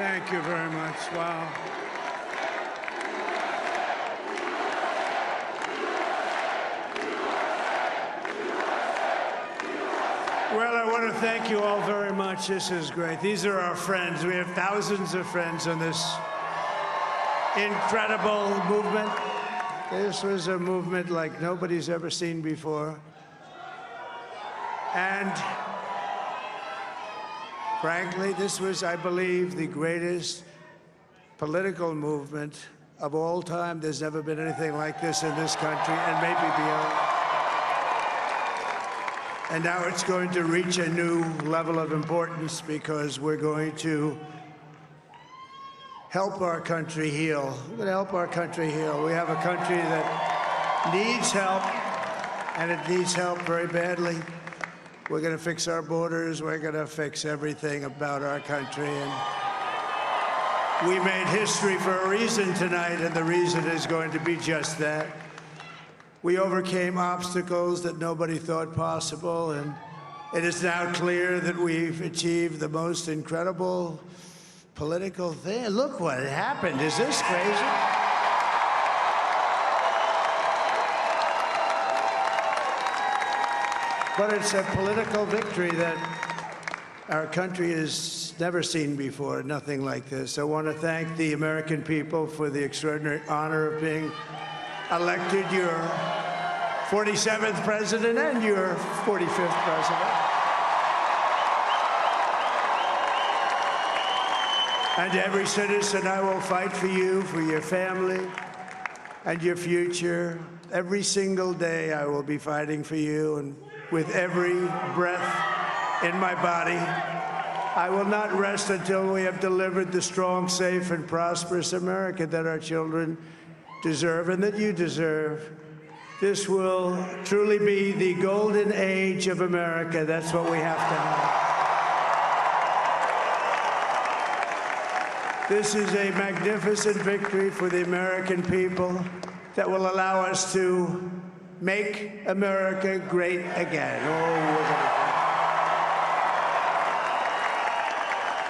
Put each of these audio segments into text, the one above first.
Thank you very much. Wow. Well, I want to thank you all very much. This is great. These are our friends. We have thousands of friends on this incredible movement. This was a movement like nobody's ever seen before. And frankly, this was, I believe, the greatest political movement of all time. There's never been anything like this in this country, and maybe beyond. And now it's going to reach a new level of importance because we're going to help our country heal. We're going to help our country heal. We have a country that needs help, and it needs help very badly. We're going to fix our borders. We're going to fix everything about our country. And we made history for a reason tonight, and the reason is going to be just that. We overcame obstacles that nobody thought possible, and it is now clear that we've achieved the most incredible political thing. Look what happened. Is this crazy? But it's a political victory that our country has never seen before, nothing like this. I want to thank the American people for the extraordinary honor of being elected your 47th president and your 45th president. And every citizen, I will fight for you, for your family, and your future. Every single day, I will be fighting for you, and with every breath in my body, I will not rest until we have delivered the strong, safe, and prosperous America that our children deserve and that you deserve. This will truly be the golden age of America. That's what we have to have. This is a magnificent victory for the American people that will allow us to make America great again.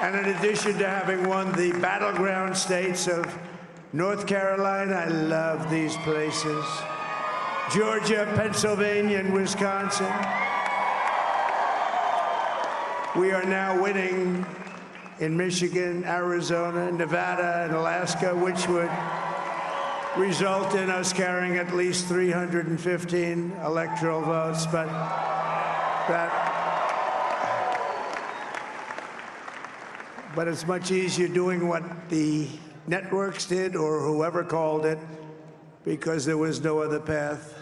And in addition to having won the battleground states of North Carolina, I love these places, Georgia, Pennsylvania, and Wisconsin, we are now winning in Michigan, Arizona, Nevada, and Alaska, which would result in us carrying at least 315 electoral votes. But it's much easier doing what the networks did or whoever called it, because there was no other path.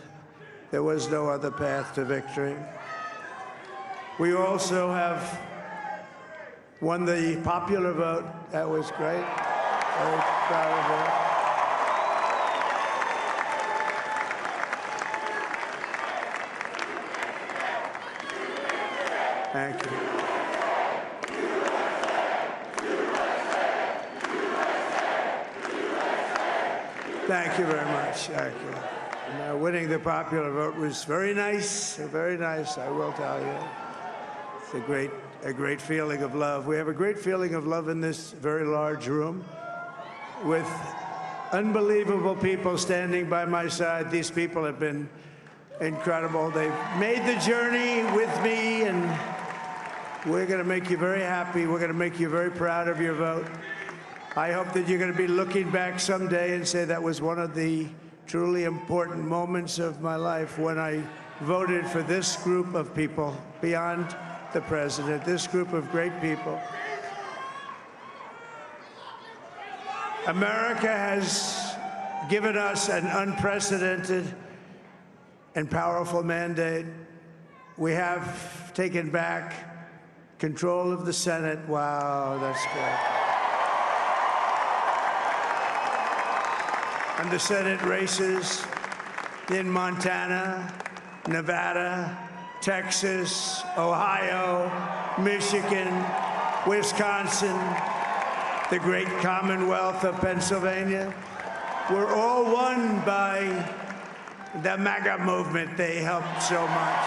There was no other path to victory. We also have won the popular vote. That was great. Very proud of that. Thank you. Thank you very much. Thank you. And, winning the popular vote was very nice, I will tell you. It's a great feeling of love. We have a great feeling of love in this very large room with unbelievable people standing by my side. These people have been incredible. They've made the journey with me, and we're going to make you very happy. We're going to make you very proud of your vote. I hope that you're going to be looking back someday and say that was one of the truly important moments of my life when I voted for this group of people beyond the president, this group of great people. America has given us an unprecedented and powerful mandate. We have taken back control of the Senate. Wow, that's good. And the Senate races in Montana, Nevada, Texas, Ohio, Michigan, Wisconsin, the great Commonwealth of Pennsylvania, were all won by the MAGA movement. They helped so much.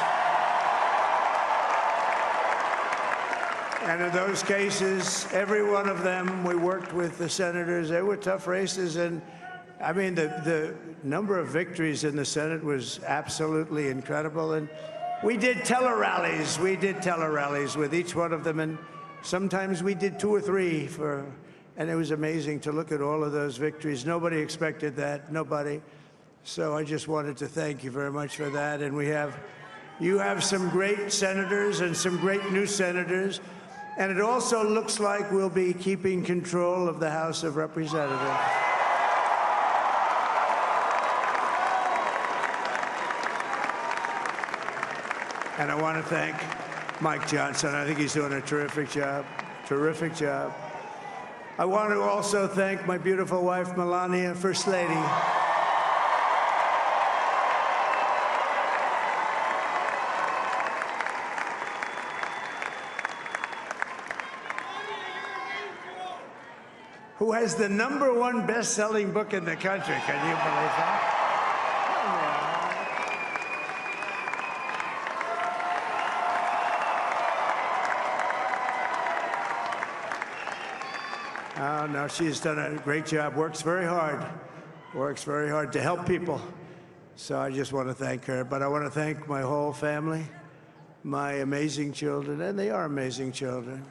And in those cases, every one of them, we worked with the senators. They were tough races. And I mean, the number of victories in the Senate was absolutely incredible. And we did tele-rallies. We did tele-rallies with each one of them. And sometimes we did 2 or 3 and it was amazing to look at all of those victories. Nobody expected that, nobody. So I just wanted to thank you very much for that. And you have some great senators and some great new senators. And it also looks like we'll be keeping control of the House of Representatives. And I want to thank Mike Johnson. I think he's doing a terrific job. Terrific job. I want to also thank my beautiful wife, Melania, First Lady. Who has the #1 best-selling book in the country. Can you believe that? Oh, no, she's done a great job, works very hard to help people. So I just want to thank her. But I want to thank my whole family, my amazing children, and they are amazing children.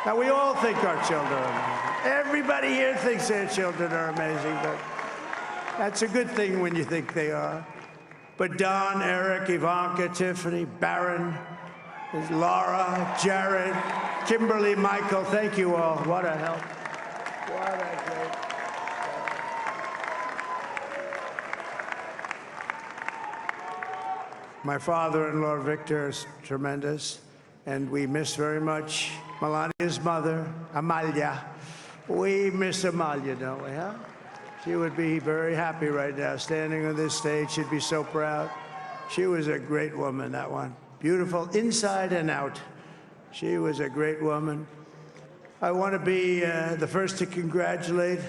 Now, we all think our children are amazing. Everybody here thinks their children are amazing, but that's a good thing when you think they are. But Don, Eric, Ivanka, Tiffany, Barron, Laura, Jared, Kimberly, Michael, thank you all. What a help. What a great help. My father-in-law, Victor, is tremendous, and we miss very much Melania's mother, Amalia. We miss Amalia, don't we, huh? She would be very happy right now, standing on this stage. She'd be so proud. She was a great woman, that one. Beautiful inside and out. She was a great woman. I want to be the first to congratulate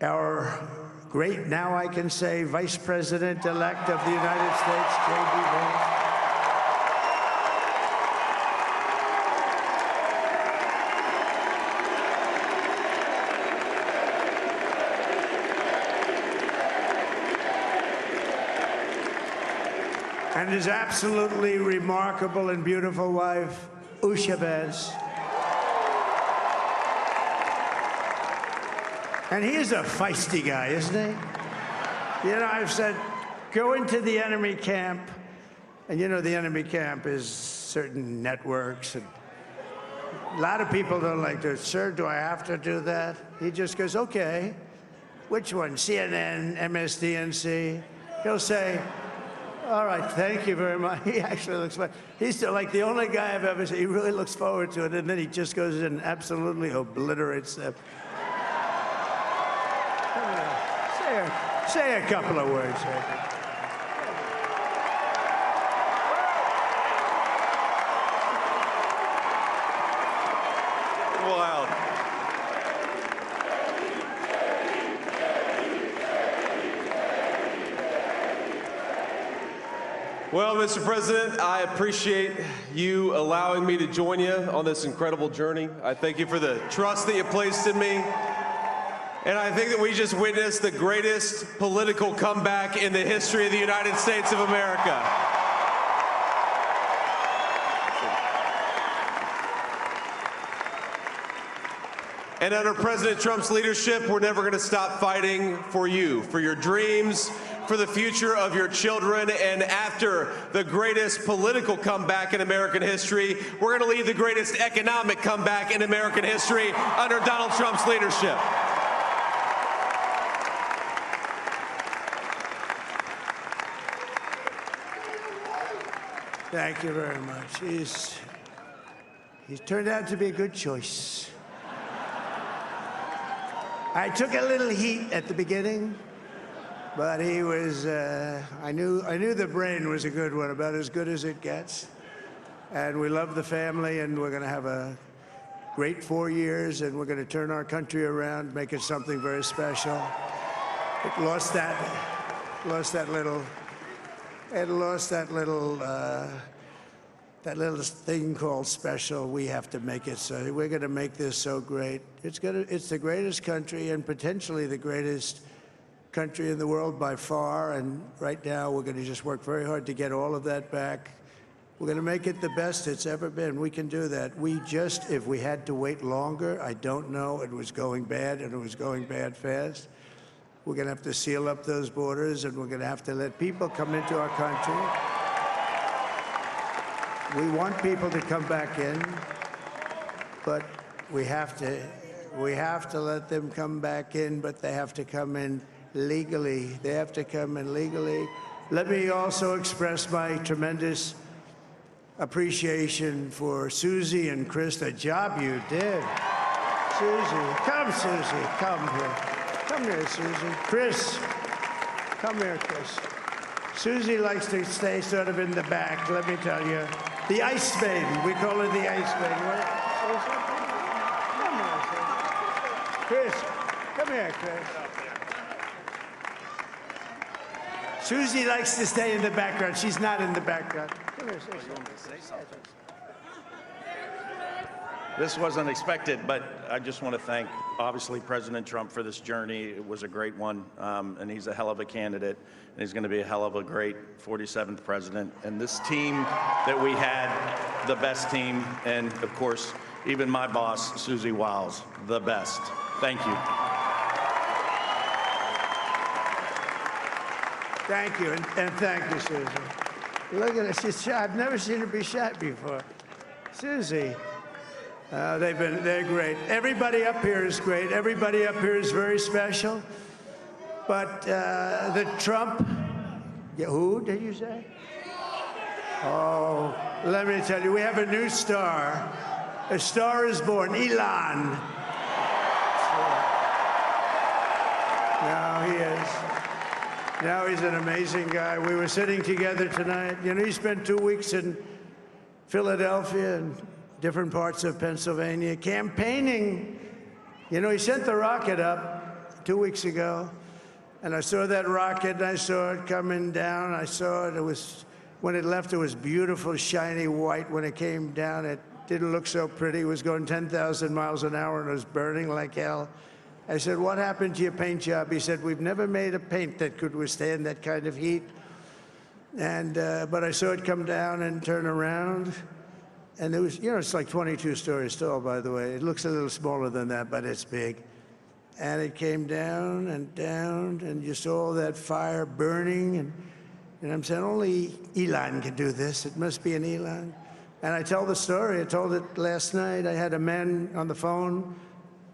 our great, now I can say, Vice President-elect of the United States, J.D. Vance. And his absolutely remarkable and beautiful wife, Usha Vance. And he is a feisty guy, isn't he? You know, I've said, go into the enemy camp. And you know, the enemy camp is certain networks. And a lot of people don't like to, sir, do I have to do that? He just goes, okay. Which one? CNN, MSDNC? He'll say, all right, thank you very much. He actually looks fine. He's like the only guy I've ever seen. He really looks forward to it, and then he just goes in and absolutely obliterates them. Say a couple of words. Wow. Well, Mr. President, I appreciate you allowing me to join you on this incredible journey. I thank you for the trust that you placed in me. And I think that we just witnessed the greatest political comeback in the history of the United States of America. And under President Trump's leadership, we're never going to stop fighting for you, for your dreams, for the future of your children. And after the greatest political comeback in American history, we're going to lead the greatest economic comeback in American history under Donald Trump's leadership. Thank you very much. He's turned out to be a good choice. I took a little heat at the beginning, but he was, I knew the brain was a good one, about as good as it gets. And we love the family, and we're going to have a great 4 years, and we're going to turn our country around, make it something very special. It lost that little that little thing called special, we have to make it so. We're going to make this so great. It's the greatest country and potentially the greatest country in the world by far. And right now, we're going to just work very hard to get all of that back. We're going to make it the best it's ever been. We can do that. If we had to wait longer, I don't know. It was going bad, and it was going bad fast. We're going to have to seal up those borders, and we're going to have to let people come into our country. We want people to come back in, but we have to let them come back in, but they have to come in legally. They have to come in legally. Let me also express my tremendous appreciation for Susie and Chris, the job you did. Susie, come here. Come here, Susie. Chris, come here, Chris. Susie likes to stay sort of in the back, let me tell you. The Ice Maiden, we call her the Ice Maiden. Come here, Chris. Come here, Chris. Susie likes to stay in the background. She's not in the background. Come here, say something. This wasn't expected, but I just want to thank, obviously, President Trump for this journey. It was a great one, and he's a hell of a candidate, and he's going to be a hell of a great 47th president. And this team that we had, the best team, and, of course, even my boss, Susie Wiles, the best. Thank you. Thank you, and thank you, Susie. Look at her, she's shy. I've never seen her be shy before. Susie. They're great. Everybody up here is great. Everybody up here is very special. But the Trump, who did you say? Oh, let me tell you, we have a new star. A star is born, Elon. Now he is. Now he's an amazing guy. We were sitting together tonight. You know, he spent 2 weeks in Philadelphia and different parts of Pennsylvania, campaigning. You know, he sent the rocket up 2 weeks ago, and I saw that rocket, and I saw it coming down. I saw it. It was, when it left, it was beautiful, shiny white. When it came down, it didn't look so pretty. It was going 10,000 miles an hour, and it was burning like hell. I said, what happened to your paint job? He said, we've never made a paint that could withstand that kind of heat. And, but I saw it come down and turn around. And there was, you know, it's like 22 stories tall, by the way. It looks a little smaller than that, but it's big. And it came down, and you saw all that fire burning. And I'm saying, only Elon can do this. It must be an Elon. And I tell the story. I told it last night. I had a man on the phone.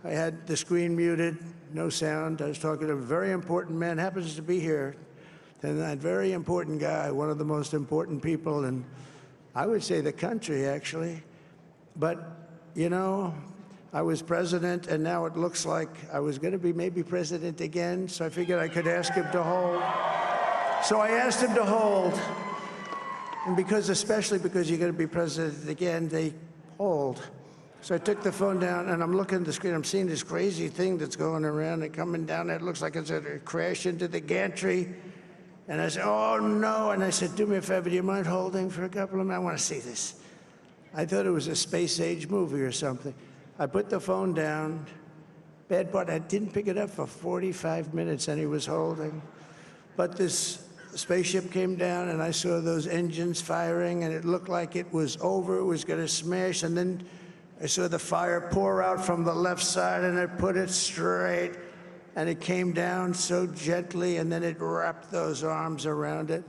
I had the screen muted, no sound. I was talking to a very important man, happens to be here. And that very important guy, one of the most important people in, I would say, the country, actually. But, you know, I was president, and now it looks like I was going to be maybe president again, so I figured I could ask him to hold. So I asked him to hold. And especially because you're going to be president again, they hold. So I took the phone down, and I'm looking at the screen. I'm seeing this crazy thing that's going around and coming down. It looks like it's going to crash into the gantry. And I said, oh, no. And I said, do me a favor, do you mind holding for a couple of minutes? I want to see this. I thought it was a space-age movie or something. I put the phone down. Bad part, I didn't pick it up for 45 minutes, and he was holding. But this spaceship came down, and I saw those engines firing, and it looked like it was over. It was going to smash. And then I saw the fire pour out from the left side, and I put it straight. And it came down so gently, and then it wrapped those arms around it,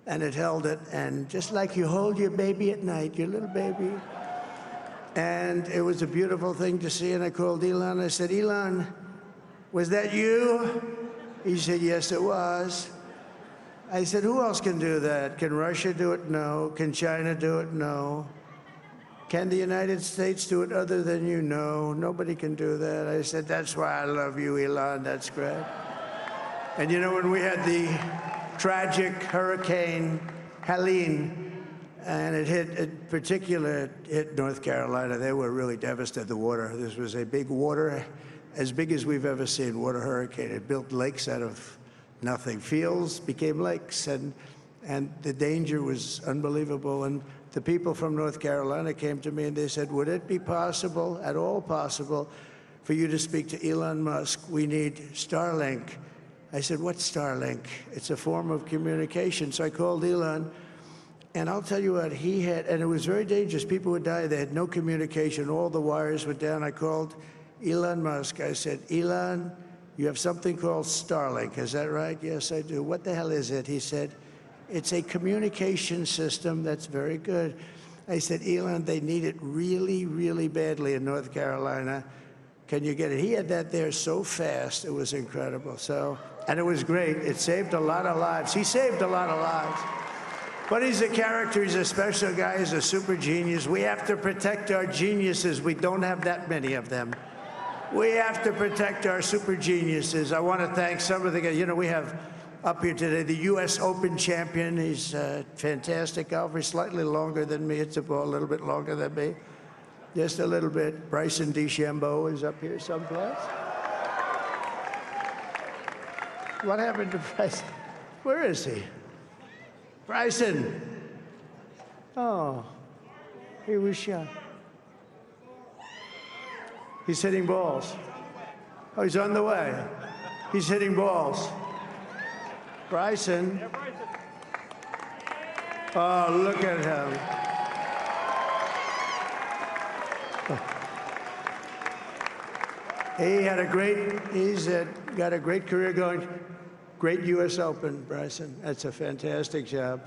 and it held it. And just like you hold your baby at night, your little baby. And it was a beautiful thing to see. And I called Elon. I said, Elon, was that you? He said, yes, it was. I said, who else can do that? Can Russia do it? No. Can China do it? No. Can the United States do it other than you? No, nobody can do that. I said, that's why I love you, Elon. That's great. And you know, when we had the tragic Hurricane Helene, and it hit North Carolina, they were really devastated, the water. This was a big water, as big as we've ever seen, water hurricane. It built lakes out of nothing. Fields became lakes, and the danger was unbelievable. And the people from North Carolina came to me and they said, would it be possible, at all possible, for you to speak to Elon Musk? We need Starlink. I said, what's Starlink? It's a form of communication. So I called Elon, and I'll tell you what, he had, and it was very dangerous. People would die. They had no communication. All the wires were down. I called Elon Musk. I said, Elon, you have something called Starlink. Is that right? Yes, I do. What the hell is it? He said, it's a communication system that's very good. I said, Elon, they need it really, really badly in North Carolina. Can you get it? He had that there so fast. It was incredible. So, and it was great. It saved a lot of lives. He saved a lot of lives. But he's a character. He's a special guy. He's a super genius. We have to protect our geniuses. We don't have that many of them. We have to protect our super geniuses. I want to thank some of the guys. You know, we have up here today the U.S. Open champion. He's a fantastic golfer. He's slightly longer than me. It's a ball, a little bit longer than me. Just a little bit. Bryson DeChambeau is up here someplace. What happened to Bryson? Where is he? Bryson. Oh, he was shot. He's hitting balls. Oh, he's on the way. He's hitting balls. Bryson. Oh, look at him. He's got a great career going. Great U.S. Open, Bryson. That's a fantastic job.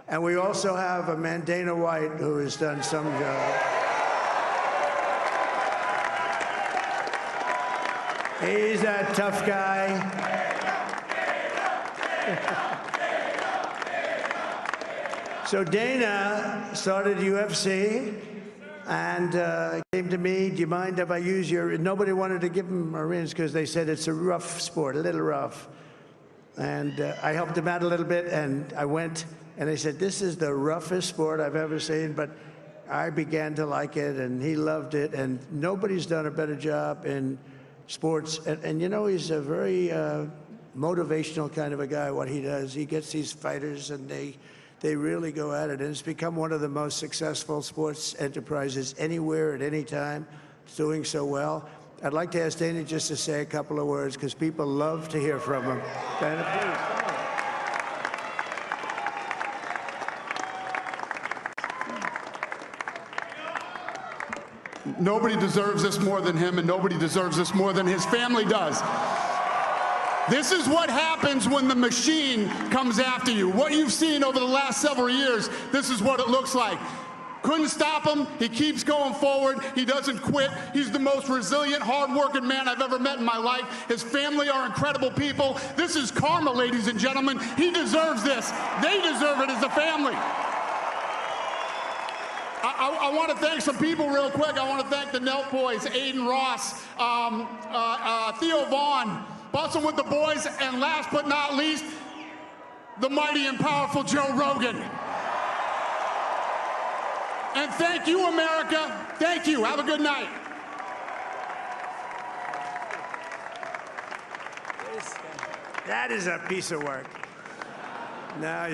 And we also have a man, Dana White, who has done some job. He's a tough guy. So Dana started UFC and came to me, do you mind if I use your, nobody wanted to give him a rinse because they said it's a rough sport, a little rough. And I helped him out a little bit, and I went, and I said, this is the roughest sport I've ever seen, but I began to like it, and he loved it, and nobody's done a better job in sports. And you know, he's a very motivational kind of a guy, what he does. He gets these fighters, and they really go at it, and it's become one of the most successful sports enterprises anywhere at any time. It's doing so well. I'd like to ask Dana just to say a couple of words, because people love to hear from him. Dana, please. Nobody deserves this more than him, and nobody deserves this more than his family does. This is what happens when the machine comes after you. What you've seen over the last several years, this is what it looks like. Couldn't stop him. He keeps going forward. He doesn't quit. He's the most resilient, hard-working man I've ever met in my life. His family are incredible people. This is karma, ladies and gentlemen. He deserves this. They deserve it as a family. I want to thank some people real quick. I want to thank the Nelk boys, Aiden Ross, Theo Vaughn, busting with the boys, and last but not least, the mighty and powerful Joe Rogan. And thank you, America. Thank you. Have a good night. that is a piece of work. No,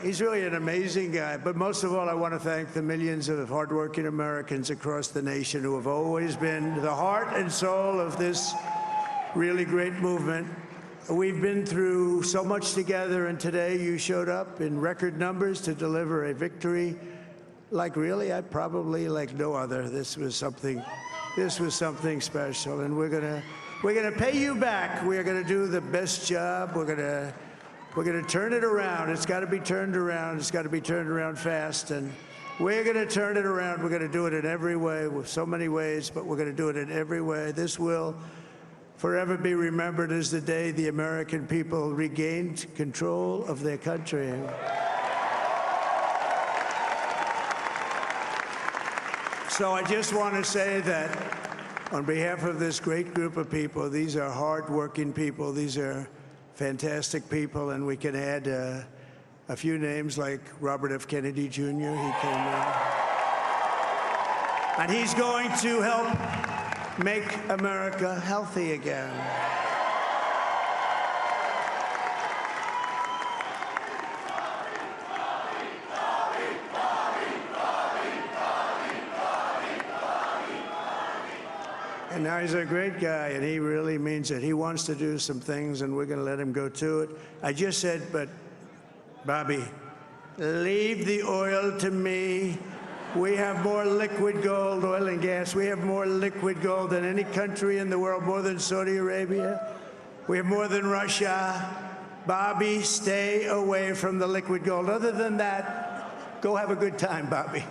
he's really an amazing guy. But most of all, I want to thank the millions of hardworking Americans across the nation who have always been the heart and soul of this really great movement. We've been through so much together, and today you showed up in record numbers to deliver a victory like probably like no other. This was something special, and we're gonna pay you back. We're gonna do the best job. We're gonna turn it around. It's got to be turned around. It's got to be turned around fast, and we're gonna turn it around. We're gonna do it in every way, with so many ways, but we're gonna do it in every way. This will forever be remembered as the day the American people regained control of their country. So I just want to say that on behalf of this great group of people, these are hard-working people. These are fantastic people, and we can add a few names like Robert F. Kennedy Jr. He came in. And he's going to help make America healthy again. And now he's a great guy, and he really means it. He wants to do some things, and we're going to let him go to it. I just said, but, Bobby, leave the oil to me. We have more liquid gold, oil and gas. We have more liquid gold than any country in the world, more than Saudi Arabia. We have more than Russia. Bobby, stay away from the liquid gold. Other than that, go have a good time, Bobby.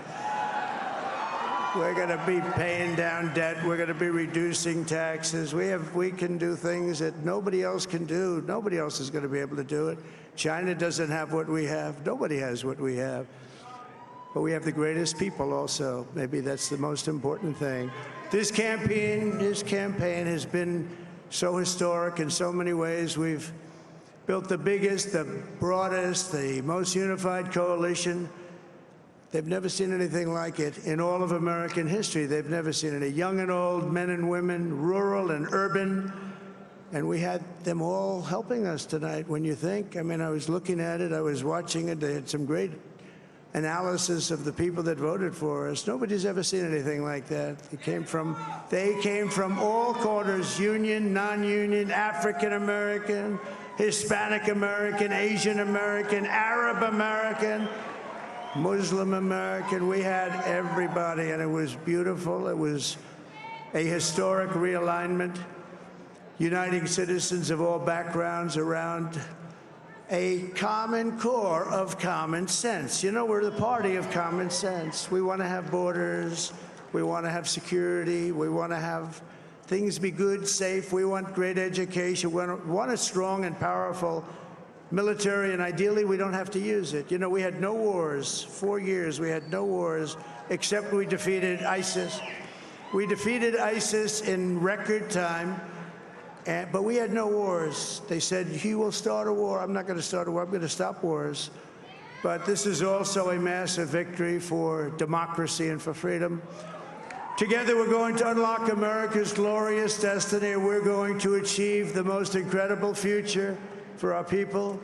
We're going to be paying down debt. We're going to be reducing taxes. We can do things that nobody else can do. Nobody else is going to be able to do it. China doesn't have what we have. Nobody has what we have. But we have the greatest people also. Maybe that's the most important thing. This campaign has been so historic in so many ways. We've built the biggest, the broadest, the most unified coalition. They've never seen anything like it in all of American history. They've never seen it. Young and old, men and women, rural and urban. And we had them all helping us tonight, when you think. I mean, I was looking at it. I was watching it. They had some great analysis of the people that voted for us. Nobody's ever seen anything like that. They came from all corners, union, non-union, African American, Hispanic American, Asian American, Arab American, Muslim American. We had everybody, and it was beautiful. It was a historic realignment, uniting citizens of all backgrounds around a common core of common sense. You know, we're the party of common sense. We want to have borders. We want to have security. We want to have things be good, safe. We want great education. We want a strong and powerful military, and ideally, we don't have to use it. You know, we had no wars. 4 years, we had no wars, except we defeated ISIS. We defeated ISIS in record time. But we had no wars. They said, he will start a war. I'm not going to start a war. I'm going to stop wars. But this is also a massive victory for democracy and for freedom. Together, we're going to unlock America's glorious destiny. We're going to achieve the most incredible future for our people.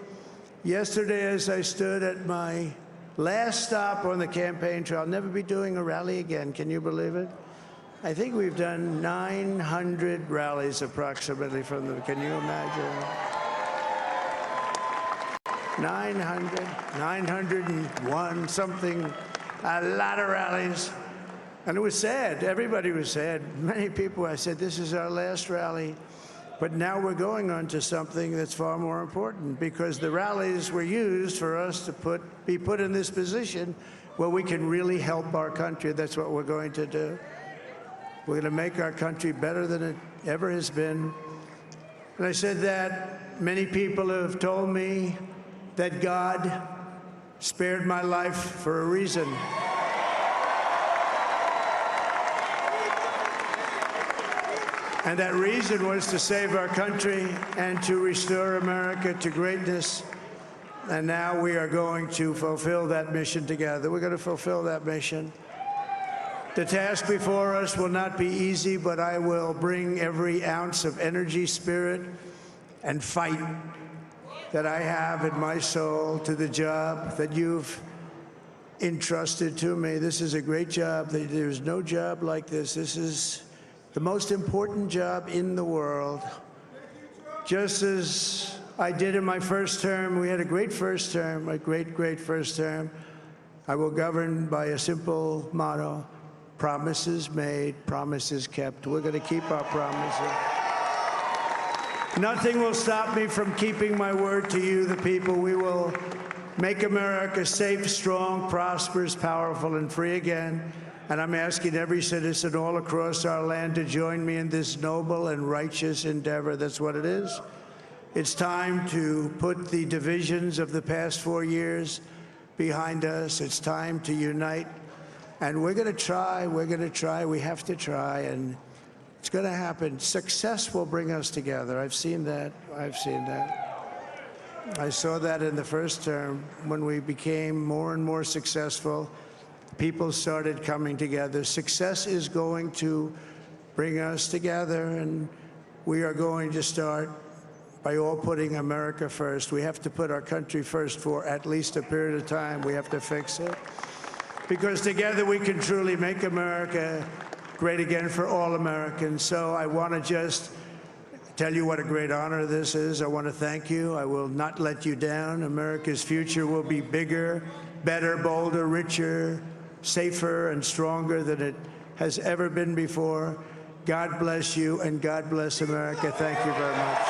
Yesterday, as I stood at my last stop on the campaign trail, I'll never be doing a rally again. Can you believe it? I think we've done 900 rallies approximately from them. Can you imagine? 901, something, a lot of rallies. And it was sad. Everybody was sad. Many people, I said, this is our last rally. But now we're going on to something that's far more important, because the rallies were used for us to be put in this position where we can really help our country. That's what we're going to do. We're going to make our country better than it ever has been. And I said that many people have told me that God spared my life for a reason. And that reason was to save our country and to restore America to greatness. And now we are going to fulfill that mission together. We're going to fulfill that mission. The task before us will not be easy, but I will bring every ounce of energy, spirit, and fight that I have in my soul to the job that you've entrusted to me. This is a great job. There's no job like this. This is the most important job in the world. Just as I did in my first term, we had a great first term, a great first term. I will govern by a simple motto: promises made, promises kept. We're going to keep our promises. Nothing will stop me from keeping my word to you, the people. We will make America safe, strong, prosperous, powerful, and free again. And I'm asking every citizen all across our land to join me in this noble and righteous endeavor. That's what it is. It's time to put the divisions of the past 4 years behind us. It's time to unite. And we're going to try. We're going to try. We have to try. And it's going to happen. Success will bring us together. I've seen that. I've seen that. I saw that in the first term. When we became more and more successful, people started coming together. Success is going to bring us together, and we are going to start by all putting America first. We have to put our country first for at least a period of time. We have to fix it. Because together we can truly make America great again for all Americans. So I want to just tell you what a great honor this is. I want to thank you. I will not let you down. America's future will be bigger, better, bolder, richer, safer, and stronger than it has ever been before. God bless you, and God bless America. Thank you very much.